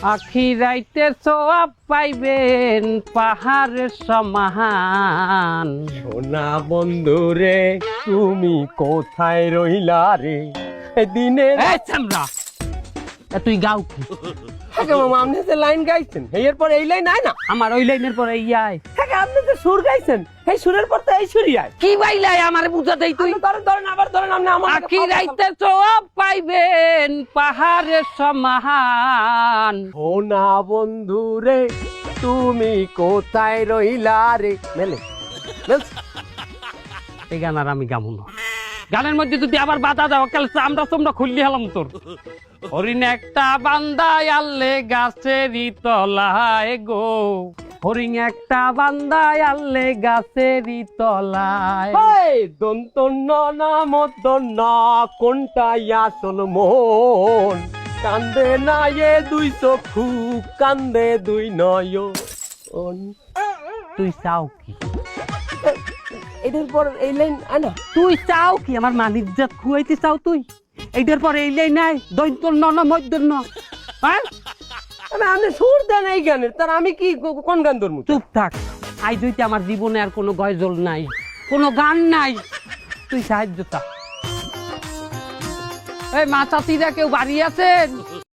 আখি রাইতে সোয়াব পাইবেন পাহাড়ের সমান। সোনা বন্ধু রে তুমি কোথায় রইলা রে দিনে এই চামড়া, তুই গাও কি? মামা আপনি যে লাইন গাইছেন এরপর এই লাইন আয় না। আমার ওই লাইনের পরে ইয়াই আপনি যে সুর গাইছেন এই সুরের পর তো এই সুরই আয়। কি বাইলাই আমার বুঝা দেই তুই? ধরেন ধরেন আবার ধরেন আপনি আমার আখি রাইতে সোয়াব পাইবেন পাহাড়ের সমান। সোনা বন্ধু রে তুমি কোথায় রইলা রে মেলে এই গান আর আমি গামু না। গানের মধ্যে যদি আবার বাধা দাও কালে চামড়া চামড়া খুললি হলাম তোর। হরিণ একটা বান্দায় আল্লে গাছেরই তলায় গো, হরিণ একটা বান্দায় আল্লে গাছেরই তলায়। দন্ত না মদন কোনটাই আসল মন কান্দে না এ দুই চক্ষু কান্দে দুই নয়ন। তুই চাও কি? এটার পর এই লাইন আনা। তুই চাও কি? আমার মালিক জাত খুয়াইতে চাও তুই? এইটার পরে এই লাই নাই দৈন্ত না মধ্যন না। হ্যাঁ আপনি সুর দেন এই গানের তার আমি কি কোন গান ধরবো? চুপ থাক। আই জইতে আমার জীবনে আর কোনো গজল নাই, কোনো গান নাই। তুই সাহায্য চা। এই মাছাতিরা কেউ বাড়ি আছেন?